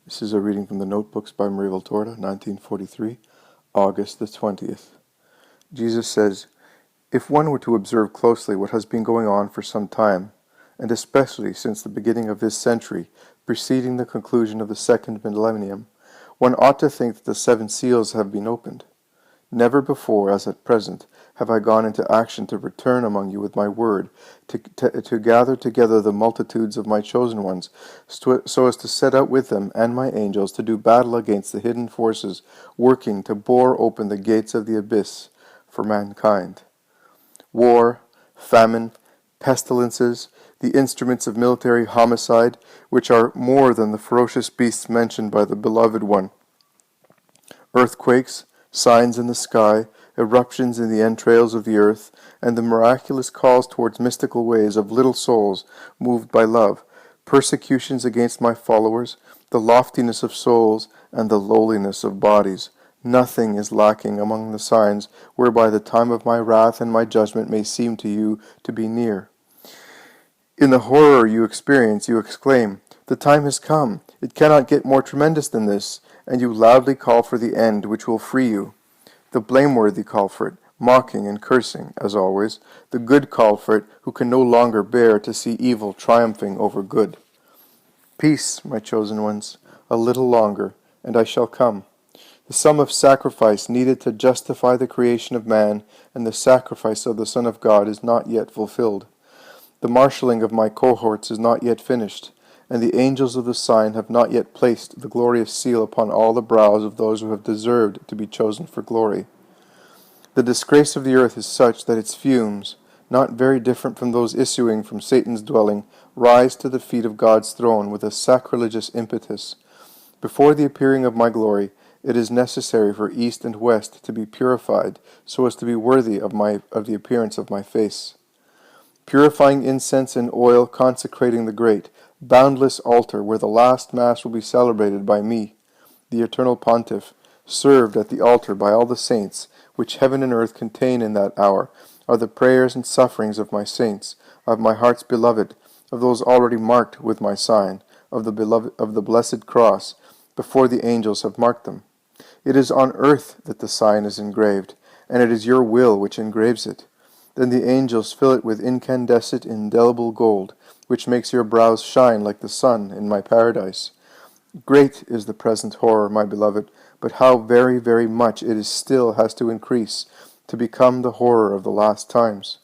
This is a reading from the Notebooks by Marie Valtorta, 1943, August the 20th. Jesus says, "If one were to observe closely what has been going on for some time, and especially since the beginning of this century, preceding the conclusion of the second millennium, one ought to think that the 7 seals have been opened. Never before, as at present, have I gone into action to return among you with my word, to gather together the multitudes of my chosen ones, so as to set out with them and my angels to do battle against the hidden forces working to bore open the gates of the abyss for mankind. War, famine, pestilences, the instruments of military homicide, which are more than the ferocious beasts mentioned by the beloved one, earthquakes, signs in the sky, eruptions in the entrails of the earth, and the miraculous calls towards mystical ways of little souls moved by love, persecutions against my followers, the loftiness of souls, and the lowliness of bodies. Nothing is lacking among the signs whereby the time of my wrath and my judgment may seem to you to be near. In the horror you experience, you exclaim, 'The time has come, it cannot get more tremendous than this,' and you loudly call for the end which will free you. The blameworthy call for it, mocking and cursing, as always. The good call for it, who can no longer bear to see evil triumphing over good. Peace, my chosen ones, a little longer, and I shall come. The sum of sacrifice needed to justify the creation of man and the sacrifice of the Son of God is not yet fulfilled. The marshalling of my cohorts is not yet finished, and the angels of the sign have not yet placed the glorious seal upon all the brows of those who have deserved to be chosen for glory. The disgrace of the earth is such that its fumes, not very different from those issuing from Satan's dwelling, rise to the feet of God's throne with a sacrilegious impetus. Before the appearing of my glory, it is necessary for east and west to be purified, so as to be worthy of the appearance of my face. Purifying incense and oil consecrating the great, boundless altar where the last Mass will be celebrated by me, the eternal Pontiff, served at the altar by all the saints, which heaven and earth contain in that hour, are the prayers and sufferings of my saints, of my heart's beloved, of those already marked with my sign, of the blessed cross, before the angels have marked them. It is on earth that the sign is engraved, and it is your will which engraves it. Then the angels fill it with incandescent indelible gold, which makes your brows shine like the sun in my paradise. Great is the present horror, my beloved, but how very, very much it is still has to increase to become the horror of the last times.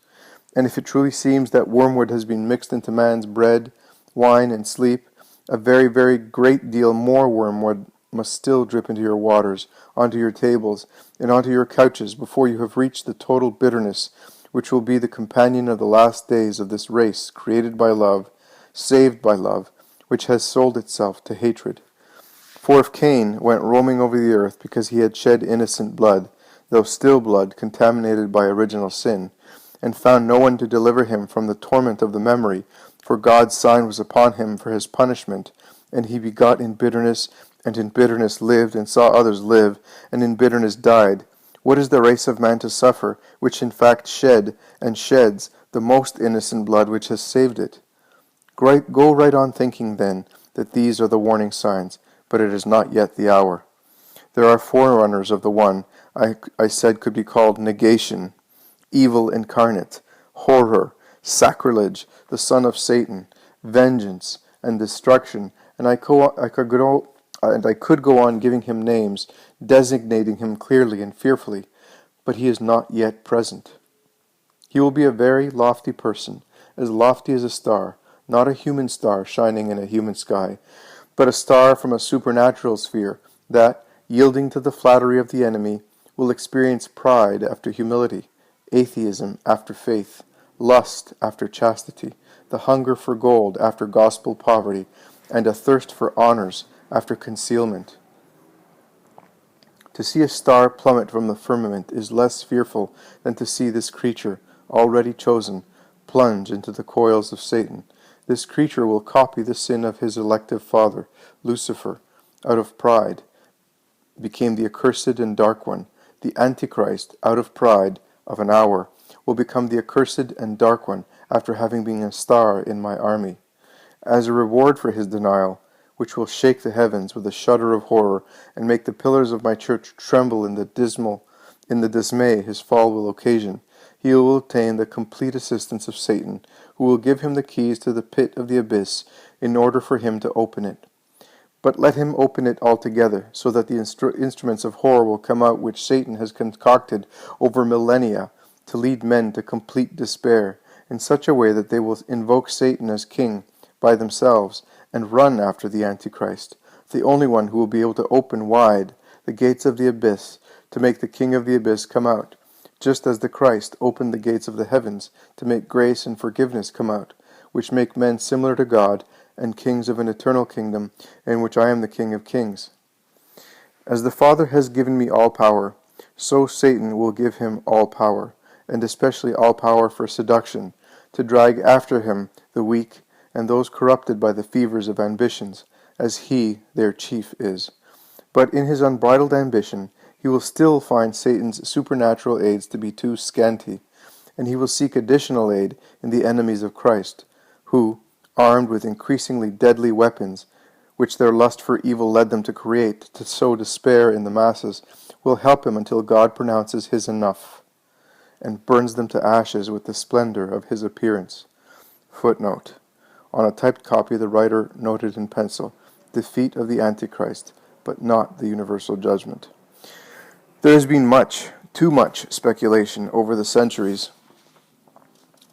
And if it truly seems that wormwood has been mixed into man's bread, wine, and sleep, a very, very great deal more wormwood must still drip into your waters, onto your tables, and onto your couches before you have reached the total bitterness which will be the companion of the last days of this race created by love, saved by love, which has sold itself to hatred. For if Cain went roaming over the earth because he had shed innocent blood, though still blood contaminated by original sin, and found no one to deliver him from the torment of the memory, for God's sign was upon him for his punishment, and he begot in bitterness, and in bitterness lived, and saw others live, and in bitterness died, what is the race of man to suffer, which in fact shed and sheds the most innocent blood which has saved it? Go right on thinking, then, that these are the warning signs, but it is not yet the hour. There are forerunners of the one I said could be called negation, evil incarnate, horror, sacrilege, the son of Satan, vengeance, and destruction, and I could go on giving him names, designating him clearly and fearfully, but he is not yet present. He will be a very lofty person, as lofty as a star, not a human star shining in a human sky, but a star from a supernatural sphere that, yielding to the flattery of the enemy, will experience pride after humility, atheism after faith, lust after chastity, the hunger for gold after gospel poverty, and a thirst for honors after concealment. To see a star plummet from the firmament is less fearful than to see this creature, already chosen, plunge into the coils of Satan. This creature will copy the sin of his elective father, Lucifer, out of pride, became the accursed and dark one. The Antichrist, out of pride of an hour, will become the accursed and dark one after having been a star in my army. As a reward for his denial, which will shake the heavens with a shudder of horror, and make the pillars of my church tremble in the dismay his fall will occasion, he will obtain the complete assistance of Satan, who will give him the keys to the pit of the abyss in order for him to open it. But let him open it altogether, so that the instruments of horror will come out which Satan has concocted over millennia to lead men to complete despair, in such a way that they will invoke Satan as king by themselves and run after the Antichrist, the only one who will be able to open wide the gates of the abyss to make the king of the abyss come out, just as the Christ opened the gates of the heavens to make grace and forgiveness come out, which make men similar to God and kings of an eternal kingdom, in which I am the King of kings. As the Father has given me all power, so Satan will give him all power, and especially all power for seduction, to drag after him the weak and those corrupted by the fevers of ambitions, as he, their chief, is. But in his unbridled ambition, he will still find Satan's supernatural aids to be too scanty, and he will seek additional aid in the enemies of Christ, who, armed with increasingly deadly weapons, which their lust for evil led them to create, to sow despair in the masses, will help him until God pronounces his enough, and burns them to ashes with the splendor of his appearance. Footnote. On a typed copy, the writer noted in pencil, defeat of the Antichrist, but not the universal judgment. There has been too much speculation over the centuries,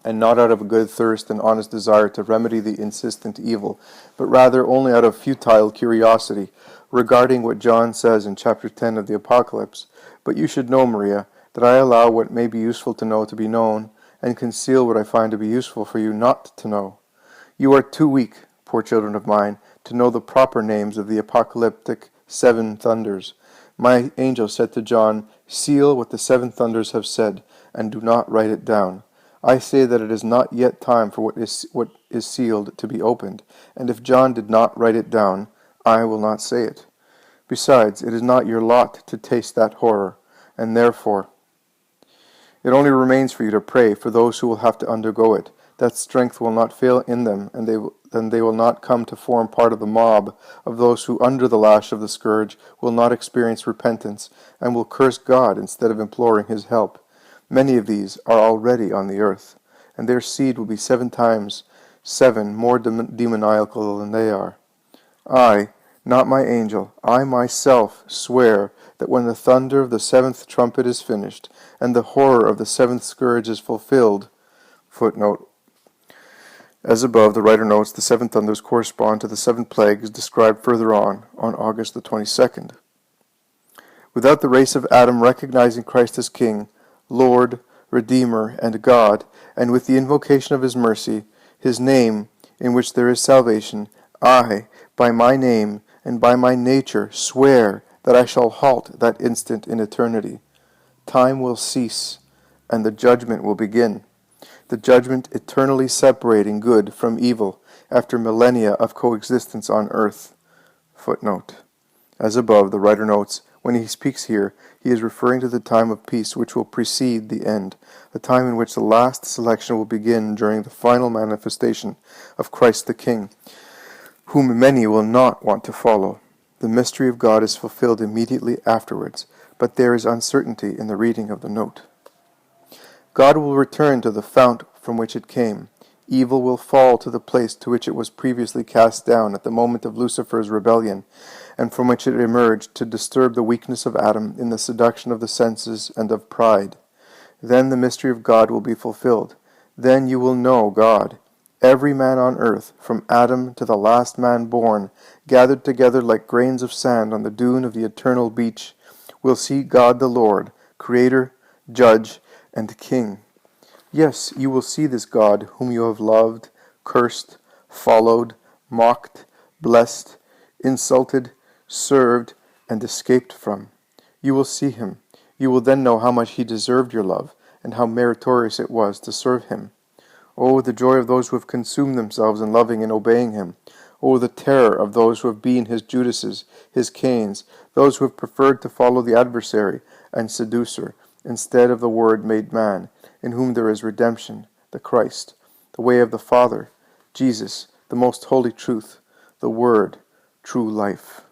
and not out of a good thirst and honest desire to remedy the insistent evil, but rather only out of futile curiosity, regarding what John says in chapter 10 of the Apocalypse. But you should know, Maria, that I allow what may be useful to know to be known, and conceal what I find to be useful for you not to know. You are too weak, poor children of mine, to know the proper names of the apocalyptic 7 thunders. My angel said to John, seal what the 7 thunders have said, and do not write it down. I say that it is not yet time for what is sealed to be opened, and if John did not write it down, I will not say it. Besides, it is not your lot to taste that horror, and therefore it only remains for you to pray for those who will have to undergo it, that strength will not fail in them, and they will not come to form part of the mob of those who, under the lash of the scourge, will not experience repentance, and will curse God instead of imploring his help. Many of these are already on the earth, and their seed will be 7 times 7 more demoniacal than they are. I, not my angel, I myself swear that when the thunder of the 7th trumpet is finished, and the horror of the 7th scourge is fulfilled. Footnote. As above, the writer notes the 7 thunders correspond to the 7 plagues described further on August the 22nd. Without the race of Adam recognizing Christ as King, Lord, Redeemer, and God, and with the invocation of his mercy, his name, in which there is salvation, I, by my name and by my nature, swear that I shall halt that instant in eternity. Time will cease, and the judgment will begin. The judgment eternally separating good from evil after millennia of coexistence on earth. Footnote. As above, the writer notes, when he speaks here, he is referring to the time of peace which will precede the end, the time in which the last selection will begin during the final manifestation of Christ the King, whom many will not want to follow. The mystery of God is fulfilled immediately afterwards, but there is uncertainty in the reading of the note. God will return to the fount from which it came. Evil will fall to the place to which it was previously cast down at the moment of Lucifer's rebellion, and from which it emerged to disturb the weakness of Adam in the seduction of the senses and of pride. Then the mystery of God will be fulfilled. Then you will know God. Every man on earth, from Adam to the last man born, gathered together like grains of sand on the dune of the eternal beach, will see God the Lord, Creator, Judge, and King. Yes, you will see this God whom you have loved, cursed, followed, mocked, blessed, insulted, served, and escaped from. You will see him. You will then know how much he deserved your love, and how meritorious it was to serve him. Oh, the joy of those who have consumed themselves in loving and obeying him. Oh, the terror of those who have been his Judases, his Cains, those who have preferred to follow the adversary and seducer, instead of the Word made man, in whom there is redemption, the Christ, the way of the Father, Jesus, the most holy truth, the Word, true life.